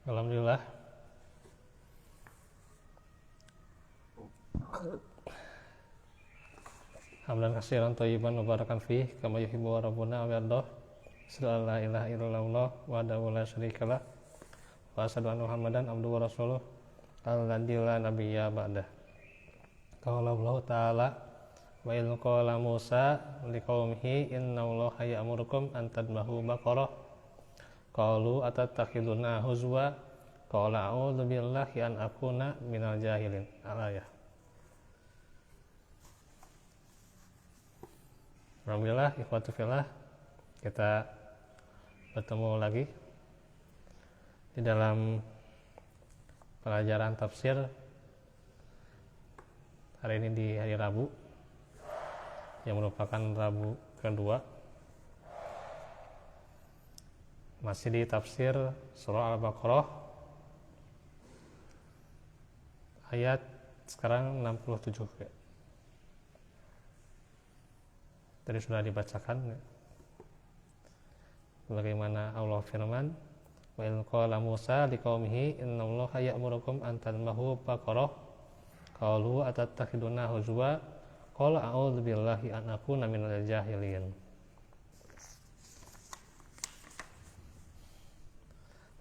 Alhamdulillah. Hamdan katsiran thayyiban mubarakan fih kama yuhibbu rabbuna wa yardah. Asyhadu an la ilaha illallah wahdahu la syarikalah wa asyhadu anna Muhammadan abduhu wa rasuluh alladzi la nabiyya ba'dah. Qala Allah ta'ala wa idh qala Musa liqaumihi innallaha ya'murukum an tadbahu baqarah qalu atattakhiduna huzwa qala a'udzu billahi an akuna minal jahilin. Al-ayah. Alhamdulillah, ikhwatu fillah, kita bertemu lagi di dalam pelajaran tafsir hari ini di hari Rabu yang merupakan Rabu kedua, masih di tafsir surah Al-Baqarah ayat sekarang 67 ya. Tadi sudah dibacakan ya, bagaimana Allah firman wa idh qala Musa liqaumihi innallaha ya'murukum an tadbahu baqarah qalu atattakhiduna huzwa qala a'udzu billahi an akuna minal jahilin.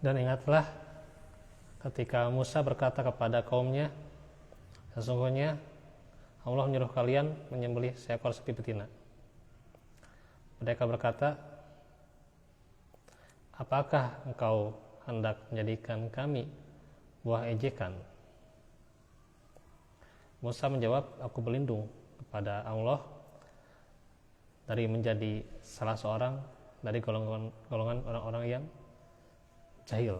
Dan ingatlah ketika Musa berkata kepada kaumnya, sesungguhnya Allah menyuruh kalian menyembelih seekor sapi betina. Mereka berkata, apakah engkau hendak menjadikan kami buah ejekan? Musa menjawab, aku berlindung kepada Allah dari menjadi salah seorang dari golongan orang-orang yang jahil.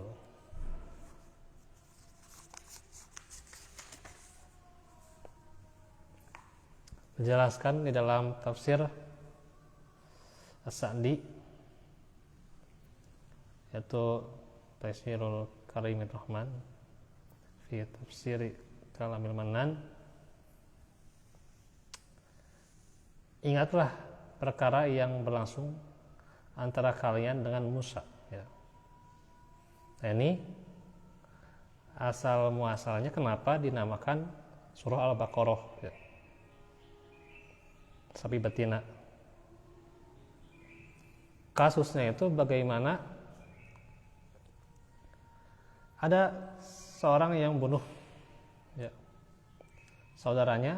Dijelaskan di dalam tafsir As-Sa'di, yaitu Taisirul Karimir Rahman fi tafsir Kalamil Manan. Ingatlah perkara yang berlangsung antara kalian dengan Musa ya. Nah, ini asal muasalnya kenapa dinamakan surah Al-Baqarah ya. Sapi betina. Kasusnya itu bagaimana ada seorang yang bunuh ya, saudaranya,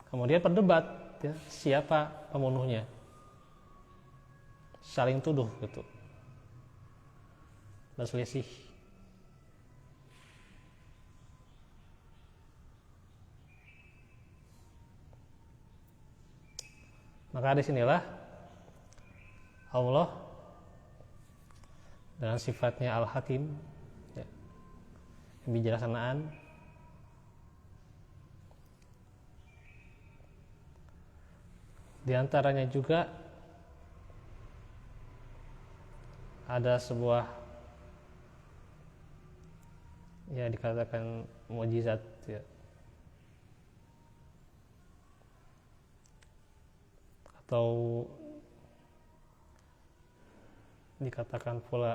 kemudian berdebat ya, siapa pembunuhnya, saling tuduh gitu, berselisih. Maka disinilah Allah dengan sifatnya Al-Hakim ya, kebijaksanaan di antaranya juga ada sebuah ya dikatakan mukjizat ya, atau dikatakan pula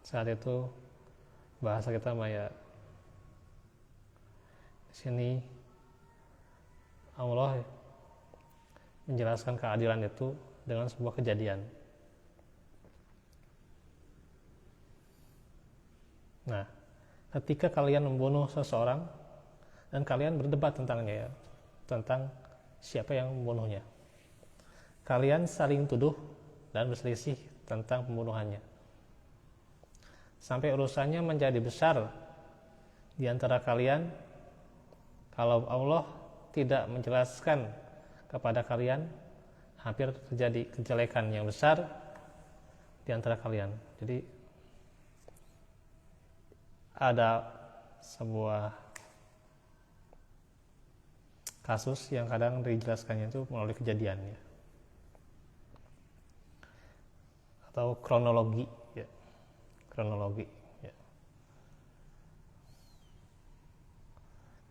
saat itu bahasa kita maya di sini Allah menjelaskan keadilan itu dengan sebuah kejadian. Nah, ketika kalian membunuh seseorang dan kalian berdebat tentangnya ya, tentang siapa yang membunuhnya, kalian saling tuduh dan berselisih tentang pembunuhannya. Sampai urusannya menjadi besar di antara kalian. Kalau Allah tidak menjelaskan kepada kalian, hampir terjadi kejelekan yang besar di antara kalian. Jadi ada sebuah kasus yang kadang dijelaskannya itu melalui kejadian ya, atau kronologi ya, kronologi ya.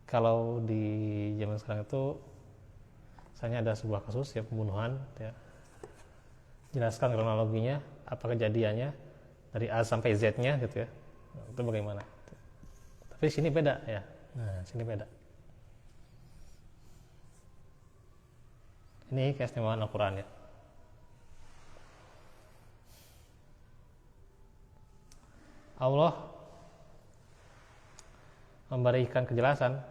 Kalau di zaman sekarang itu misalnya ada sebuah kasus ya, pembunuhan ya, jelaskan kronologinya, apa kejadiannya dari A sampai Z-nya gitu ya. Nah, itu bagaimana? Tapi sini beda ya. Nah, sini beda. Ini keistimewaan Al-Quran ya. Allah memberikan kejelasan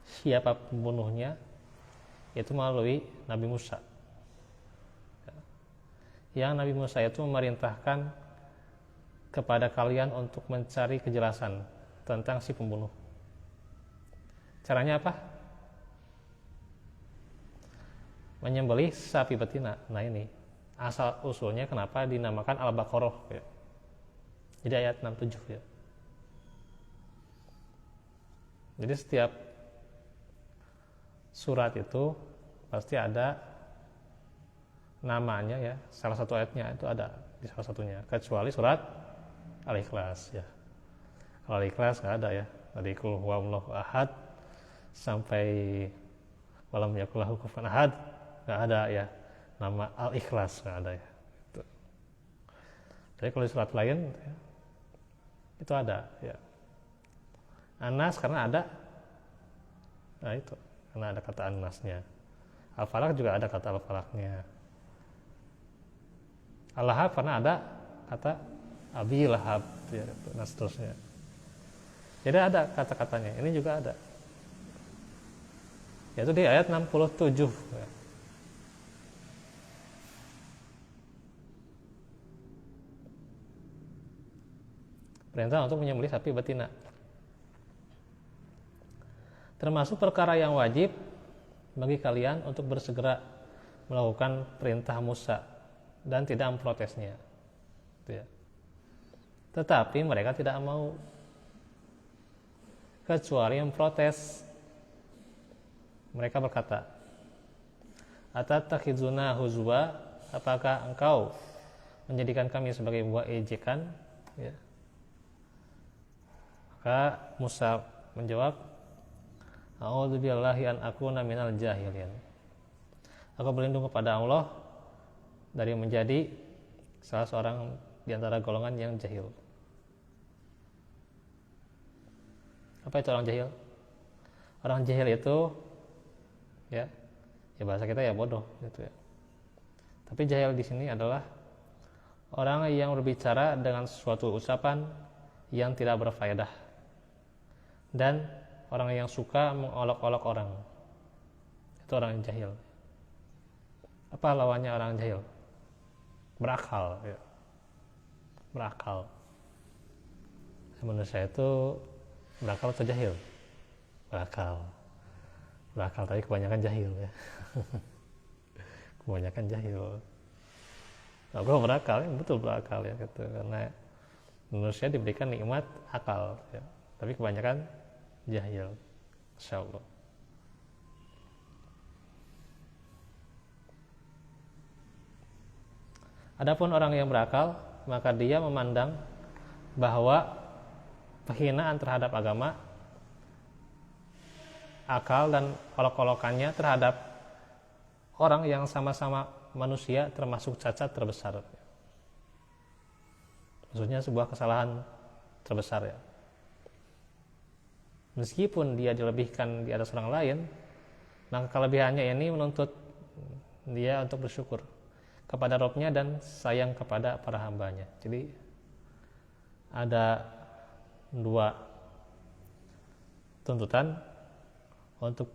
siapa pembunuhnya, yaitu melalui Nabi Musa. Yang Nabi Musa itu memerintahkan kepada kalian untuk mencari kejelasan tentang si pembunuh. Caranya apa? Menyembelih sapi betina. Nah ini asal usulnya kenapa dinamakan Al-Baqarah ya. Jadi ayat 67 ya. Jadi setiap surat itu pasti ada namanya ya, salah satu ayatnya itu ada di salah satunya, kecuali surat Al-Ikhlas ya. Kalau Al-Ikhlas nggak ada ya, dari Qul huwallahu ahad sampai walam yakul lahu kufuwan ahad nggak ada ya, nama Al-Ikhlas nggak ada ya. Jadi kalau di surat lain ya, itu ada ya. Anas karena ada, nah itu karena ada kata Anasnya. Al-Falaq juga ada kata Al-Falaqnya. Al-Lahab karena ada kata Abi Lahab ya, dan seterusnya. Jadi ada kata-katanya. Ini juga ada. Yaitu di ayat 67 ya. Perintah untuk menyembelih sapi betina. Termasuk perkara yang wajib bagi kalian untuk bersegera melakukan perintah Musa dan tidak memprotesnya. Ya. Tetapi mereka tidak mau, kecuali memprotes. Mereka berkata, "Atatakhizuna huzwa, apakah engkau menjadikan kami sebagai buah ejekan?" Ya. Maka Musa menjawab, "A'udzubillahi an akuna minal jahilin." Aku berlindung kepada Allah dari menjadi salah seorang di antara golongan yang jahil. Apa itu orang jahil? Orang jahil itu ya bahasa kita ya bodoh gitu ya. Tapi jahil di sini adalah orang yang berbicara dengan suatu ucapan yang tidak berfaedah dan orang yang suka mengolok-olok orang. Itu orang yang jahil. Apa lawannya orang jahil? Berakal ya. Berakal. Manusia itu berakal atau jahil? Berakal. Berakal tapi kebanyakan jahil ya. Kebanyakan jahil. Nah, gue berakal ya, betul berakal ya gitu. Karena manusia diberikan nikmat akal ya. Tapi kebanyakan jahil. Insyaallah. Adapun orang yang berakal, maka dia memandang bahwa penghinaan terhadap agama, akal dan olok-olokannya terhadap orang yang sama-sama manusia termasuk cacat terbesar. Maksudnya sebuah kesalahan terbesar ya. Meskipun dia dilebihkan di atas orang lain, maka kelebihannya ini menuntut dia untuk bersyukur kepada Rabb-nya dan sayang kepada para hambanya. Jadi ada dua tuntutan untuk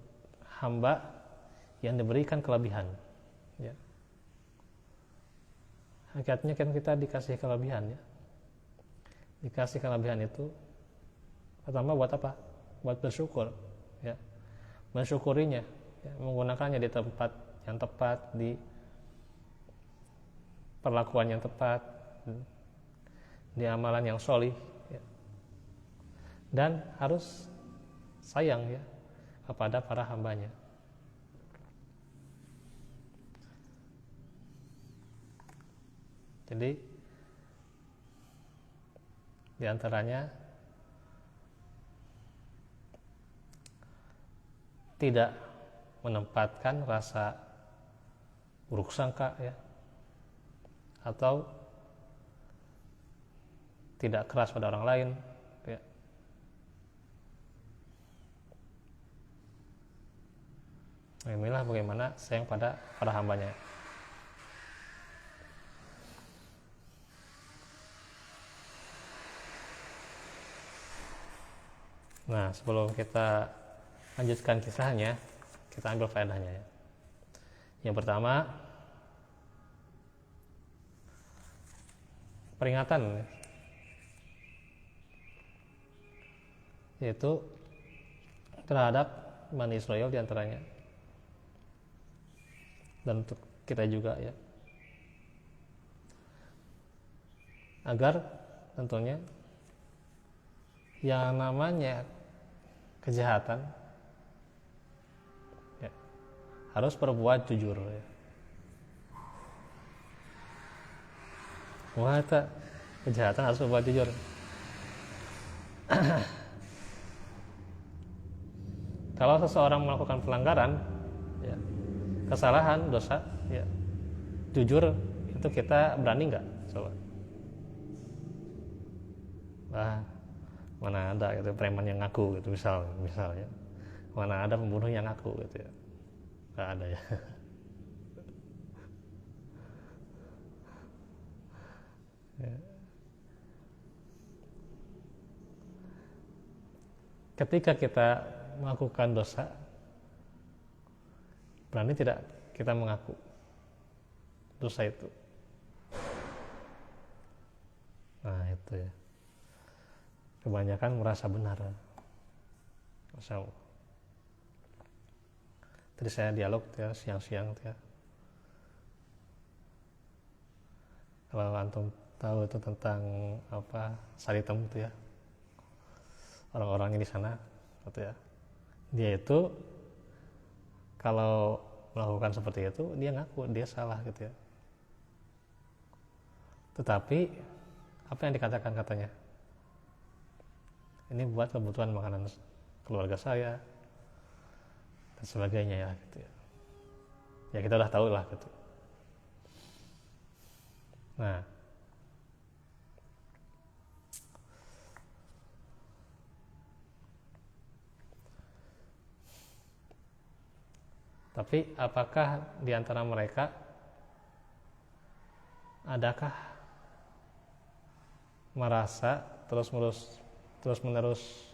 hamba yang diberikan kelebihan ya. Hakikatnya kan kita dikasih kelebihan ya. Dikasih kelebihan itu pertama buat apa? Buat bersyukur ya. Mensyukurinya ya, menggunakannya di tempat yang tepat, di perlakuan yang tepat, di amalan yang sholih ya. Dan harus sayang ya kepada para hambanya. Jadi di antaranya tidak menempatkan rasa buruk sangka ya, atau tidak keras pada orang lain, ya. Inilah bagaimana sayang pada hambanya. Nah, sebelum kita lanjutkan kisahnya, kita ambil faedahnya ya. Yang pertama, peringatan, yaitu terhadap Bani Israel diantaranya, dan untuk kita juga ya, agar tentunya yang namanya kejahatan ya, harus berbuat jujur ya. Wah, kejahatan harus berbuat jujur. Kalau seseorang melakukan pelanggaran ya, kesalahan, dosa ya, jujur, itu kita berani nggak? Coba. Mana ada gitu preman yang ngaku gitu, misalnya mana ada pembunuh yang ngaku gitu ya, nggak ada ya. Ya. Ketika kita melakukan dosa, berani tidak kita mengaku dosa itu? Nah itu ya, kebanyakan merasa benar. Masya Allah. Tadi saya dialog ya, siang-siang ya. Kalau antum tahu itu tentang apa Saritem itu ya, orang-orangnya di sana gitu ya, dia itu kalau melakukan seperti itu dia ngaku dia salah gitu ya, tetapi apa yang dikatakan katanya, ini buat kebutuhan makanan keluarga saya dan sebagainya ya gitu ya. Ya kita udah tahu lah gitu. Nah, tapi apakah di antara mereka adakah merasa terus-menerus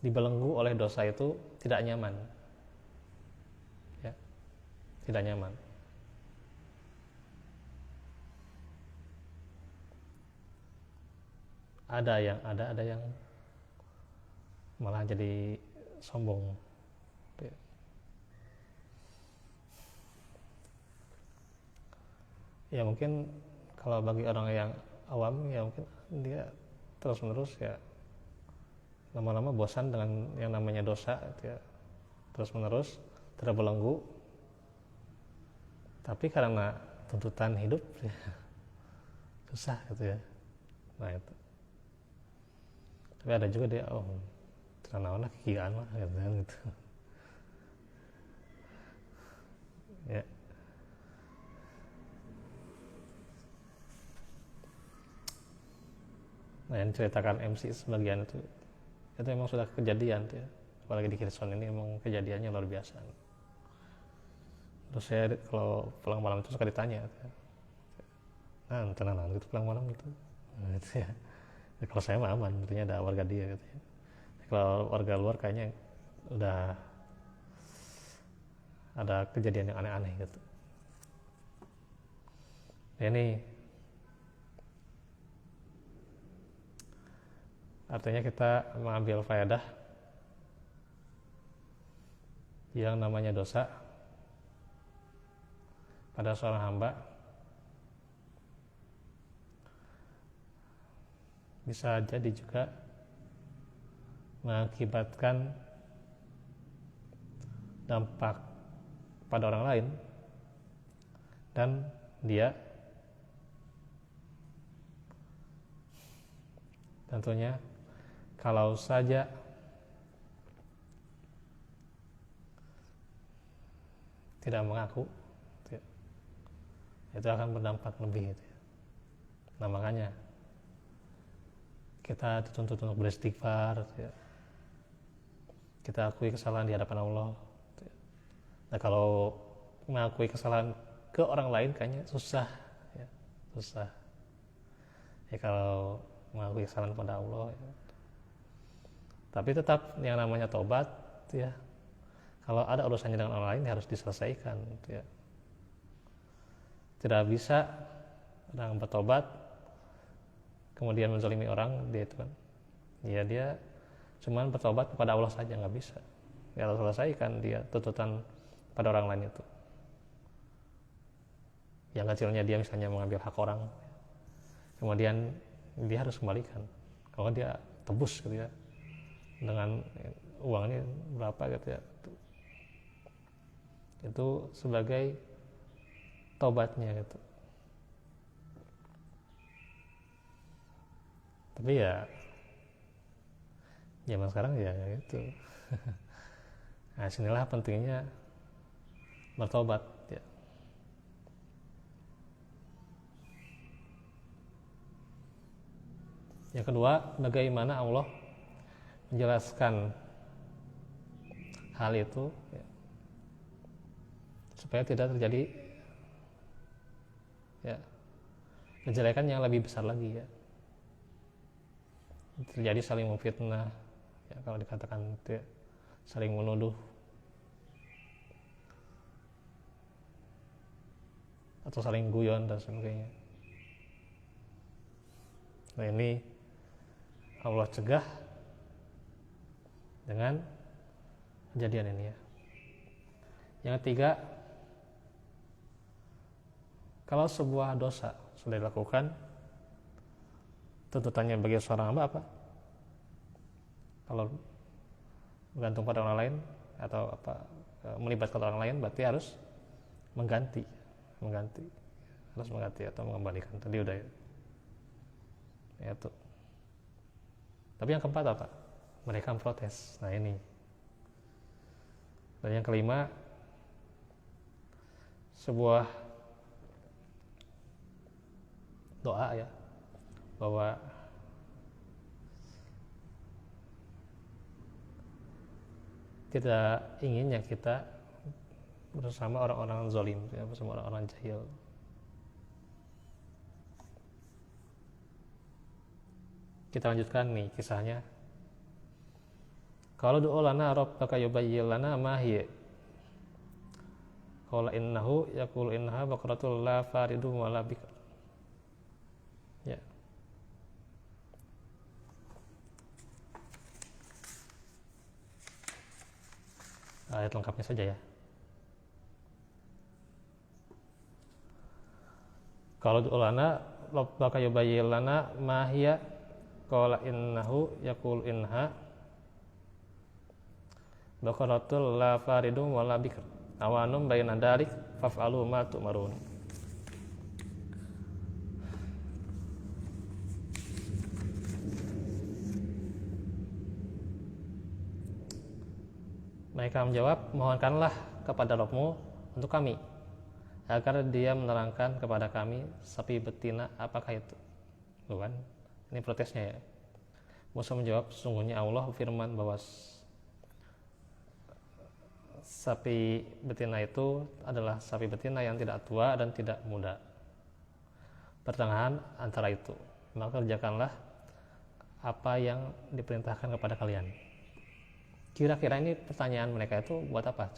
dibelenggu oleh dosa itu tidak nyaman? Ya, tidak nyaman. Ada yang malah jadi sombong. Ya mungkin kalau bagi orang yang awam ya mungkin dia terus menerus ya lama-lama bosan dengan yang namanya dosa gitu ya, terus menerus terbelenggu. Tapi karena tuntutan hidup ya, susah gitu ya. Nah itu. Tapi ada juga dia teranawan kegiatan lah gitu. Ya. Nah yang diceritakan MC sebagian itu memang sudah kejadian ya. Apalagi di Kirson ini emang kejadiannya luar biasa. Terus saya kalau pulang malam itu suka ditanya ya, nah tenang gitu pulang malam gitu, nah, gitu ya. Kalau saya mah aman, tentunya ada warga dia gitu ya. Kalau warga luar kayaknya udah ada kejadian yang aneh-aneh gitu. Ini artinya kita mengambil faedah yang namanya dosa pada seorang hamba bisa jadi juga mengakibatkan dampak pada orang lain, dan dia tentunya kalau saja tidak mengaku itu akan berdampak lebih gitu ya. Nah makanya kita dituntut untuk beristighfar, ya. Kita akui kesalahan di hadapan Allah. Nah kalau mengakui kesalahan ke orang lain kayaknya susah, ya. Susah. Ya kalau mengakui kesalahan pada Allah, ya. Tapi tetap yang namanya tobat, ya. Kalau ada urusannya dengan orang lain ya harus diselesaikan, ya. Tidak bisa orang bertobat kemudian menzalimi orang, dia itu kan, ya dia cuman bertobat kepada Allah saja, nggak bisa. Ya harus selesaikan dia tuntutan pada orang lain itu. Yang kecilnya dia misalnya mengambil hak orang, kemudian dia harus kembalikan. Kalau dia tebus gitu ya, dengan uangnya berapa gitu ya, itu sebagai tobatnya gitu. Tapi ya zaman sekarang ya gitu. Nah sinilah pentingnya bertobat, ya. Yang kedua, bagaimana Allah menjelaskan hal itu, ya, supaya tidak terjadi, ya, kejelekan yang lebih besar lagi, ya. Terjadi saling memfitnah, ya, kalau dikatakan ya, saling menuduh atau saling guyon dan sebagainya. Nah ini Allah cegah dengan kejadian ini, ya. Yang ketiga, kalau sebuah dosa sudah dilakukan, tuntutannya bagi seorang hamba apa? Kalau bergantung pada orang lain atau apa, melibatkan orang lain, berarti harus mengganti atau mengembalikan. Tadi udah ya itu. Tapi yang keempat apa? Mereka memprotes. Nah ini. Dan yang kelima, sebuah doa, ya, bahwa tidak inginnya kita bersama orang-orang zalim, ya, bersama orang-orang jahil. Kita lanjutkan nih kisahnya. Kalau du'u lana rabbaka yubayyin lana ma hiya. Qala innahu yaqulu innaha baqaratul la faridu wa la bikr. Ya. Ayat lengkapnya saja, ya. Kalau du'u lana rabbaka yubayyin lana ma hiya. Qala innahu yaqulu innaha baqaratul la faridun wa la bikr awanum bayna dalik faf'alu ma tu'marun. Mereka menjawab, mohonkanlah kepada Rabb-Mu untuk kami agar dia menerangkan kepada kami sapi betina apakah itu. Bukan? Ini protesnya, ya. Musa menjawab, sesungguhnya Allah firman bahwa sapi betina itu adalah sapi betina yang tidak tua dan tidak muda, pertengahan antara itu. Maka kerjakanlah apa yang diperintahkan kepada kalian. Kira-kira ini pertanyaan mereka itu buat apa?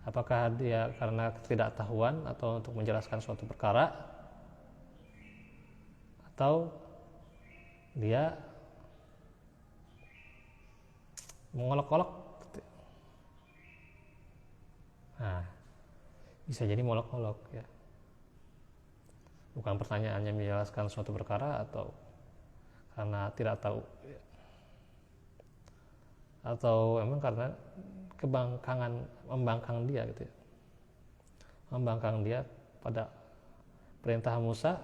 Apakah dia karena ketidaktahuan atau untuk menjelaskan suatu perkara, atau dia mengolok-olok? Nah, bisa jadi mengolok-olok, ya. Bukan pertanyaannya menjelaskan suatu perkara atau karena tidak tahu, ya. Atau emang karena membangkang dia gitu, ya. Membangkang dia pada perintah Musa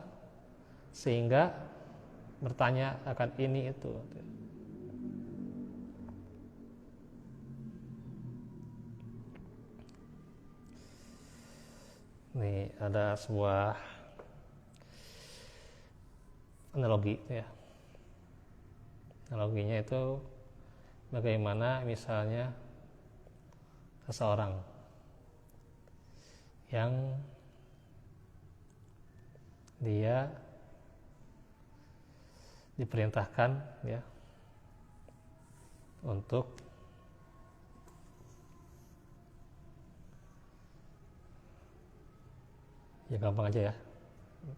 sehingga bertanya akan ini itu. Nih ada sebuah analogi ya. Analoginya itu bagaimana misalnya seseorang yang dia diperintahkan ya untuk ya gampang aja ya,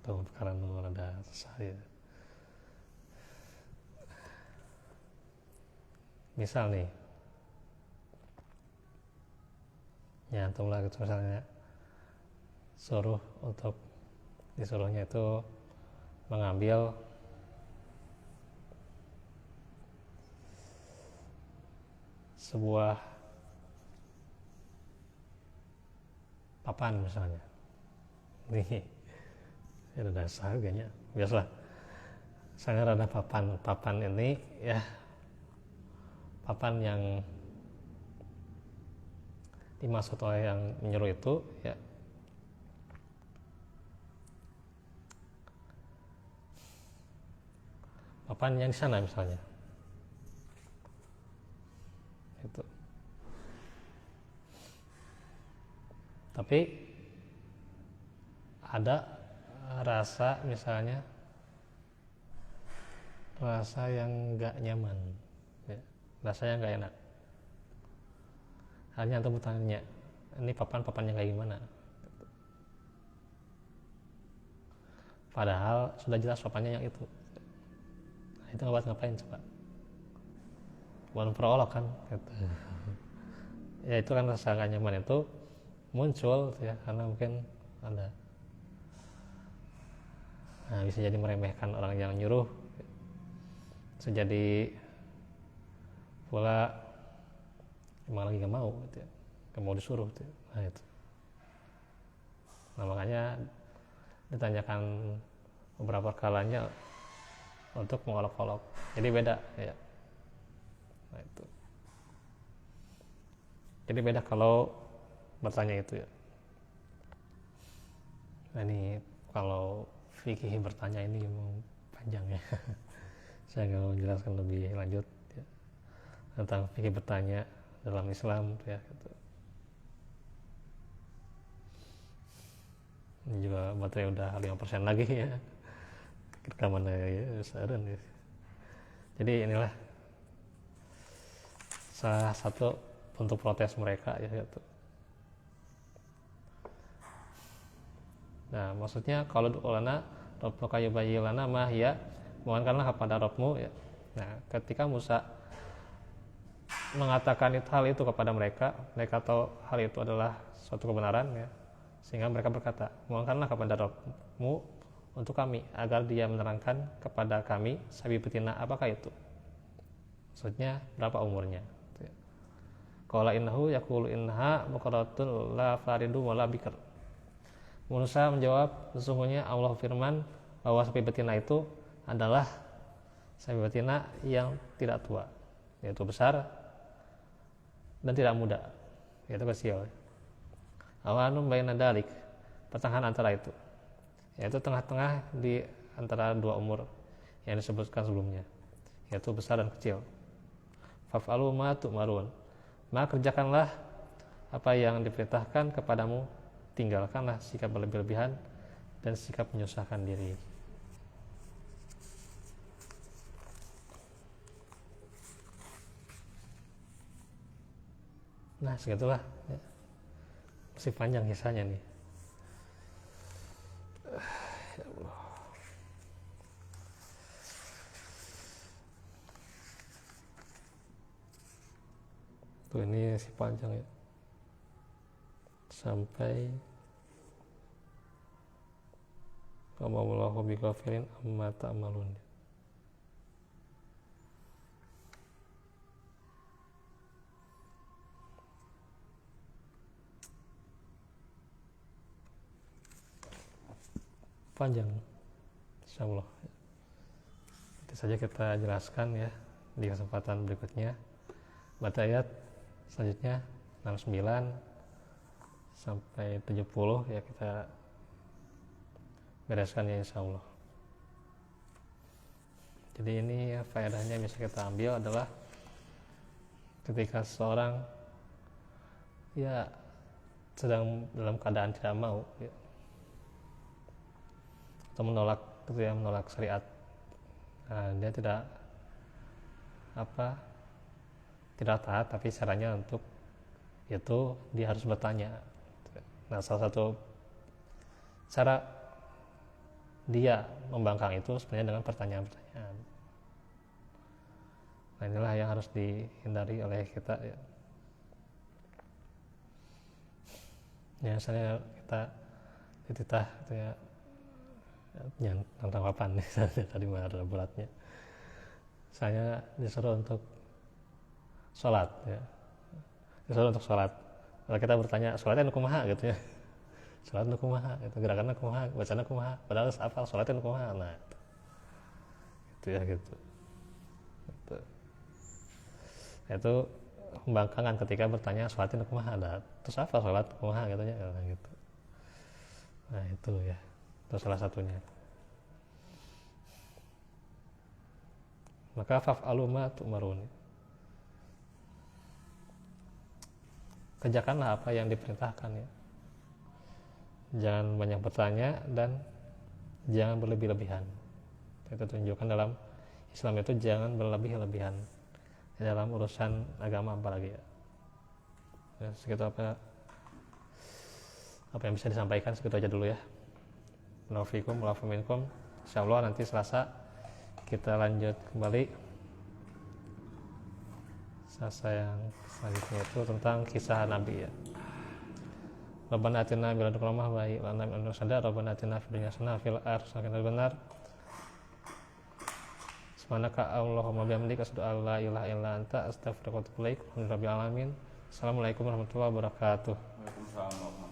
tuh karena ada susah ya. Misal nih, ya antumlah gitu misalnya suruh untuk disuruhnya itu mengambil sebuah papan misalnya. Nih, ya ada dasar kayaknya. Biasalah. Saya ada papan ini ya, papan yang dimaksud oleh yang menyuruh itu ya papan yang di sana misalnya. Itu. Tapi ada rasa misalnya rasa yang nggak nyaman, ya. Rasa yang nggak enak. Hanya untuk bertanya, ini papan-papannya kayak gimana? Padahal sudah jelas papannya yang itu. Nah, itu ngapain coba? Bukan perolok kan? Gitu. Ya itu kan rasa nggak nyaman itu muncul ya karena mungkin ada. Nah, bisa jadi meremehkan orang yang nyuruh, bisa jadi pula emang lagi gak mau gitu ya, gak mau disuruh gitu ya. Nah itu, nah makanya ditanyakan beberapa kalanya untuk mengolok-olok, jadi beda ya. Nah itu, jadi beda kalau bertanya itu ya. Nah ini kalau fikih bertanya ini mau panjang ya. Saya nggak mau menjelaskan lebih lanjut ya, tentang fikih bertanya dalam Islam ya gitu. Ini juga baterai udah 5% lagi ya, rekaman ya seren ya. Jadi inilah salah satu bentuk protes mereka ya gitu. Nah maksudnya kalau ulana Rabbuka yubayyin lana ma hiya, mohonkanlah kepada Rabbmu ya. Nah ketika Musa mengatakan hal itu kepada mereka tahu hal itu adalah suatu kebenaran ya, sehingga mereka berkata, mohonkanlah kepada Rabbmu untuk kami agar dia menerangkan kepada kami sabi betina apakah itu, maksudnya berapa umurnya. Qala innahu yaqulu innaha muqarratun la faridu wa la bikr. Musa menjawab, sesungguhnya Allah firman bahwa sapi betina itu adalah sapi betina yang tidak tua, yaitu besar dan tidak muda, yaitu kecil. Awanum baina dalik, pertengahan antara itu, yaitu tengah-tengah di antara dua umur yang disebutkan sebelumnya, yaitu besar dan kecil. Faf'alu ma tu'marun, maka kerjakanlah apa yang diperintahkan kepadamu, tinggalkanlah sikap berlebih-lebihan dan sikap menyusahkan diri. Nah segitulah ya. Masih panjang kisahnya nih. Ya Allah. Tuh ini si panjang ya, sampai Allahu bighafilin amma ta'malun. Panjang, insyaallah. Itu saja kita jelaskan ya di kesempatan berikutnya. Baca ayat selanjutnya 69 sampai 70 ya, kita bereskan ya insyaallah. Jadi ini faedahnya bisa kita ambil adalah ketika seseorang ya sedang dalam keadaan tidak mau ya, atau menolak gitu ya, menolak syariat. Nah, dia tidak taat, tapi caranya untuk itu dia harus bertanya. Nah, salah satu cara dia membangkang itu sebenarnya dengan pertanyaan-pertanyaan. Nah, inilah yang harus dihindari oleh kita ya. Ya, misalnya kita dititah gitu ya, tentang kapan nih tadi mah ada bulatnya. Saya disuruh untuk sholat ya. Disuruh untuk sholat. Kalau kita bertanya sholatnya kumaha gitu ya. Sholat kumaha gitu, gerakannya kumaha, bacanya kumaha, padahal hafal sholatnya kumaha. Nah, gitu ya gitu. Itu pembangkangan ketika bertanya sholatnya kumaha, ada terus apa sholat kumaha gitu ya gitu. Nah, itu ya. Itu salah satunya. Maka faf'alu ma tu'marun. Kerjakanlah apa yang diperintahkan ya. Jangan banyak bertanya dan jangan berlebih-lebihan. Itu tunjukkan dalam Islam itu jangan berlebih-lebihan dalam urusan agama apalagi ya. Ya, segitu apa yang bisa disampaikan, segitu aja dulu ya. Assalamualaikum warahmatullahi wabarakatuh. Insyaallah nanti Selasa kita lanjut kembali. Selasa yang selanjutnya itu tentang kisah Nabi ya. Rabbana atina min ladunka rahmah wa hab lana min ladunka rahmah. Rabbana atina fid dunya hasanah fil akhirati hasanah benar. Subhanaka Allahumma bihamdika asyhadu an la ilaha illa anta astaghfiruka wa atubu ilaik. Alhamdulillahi alamin. Assalamualaikum warahmatullahi wabarakatuh. Waalaikumsalam.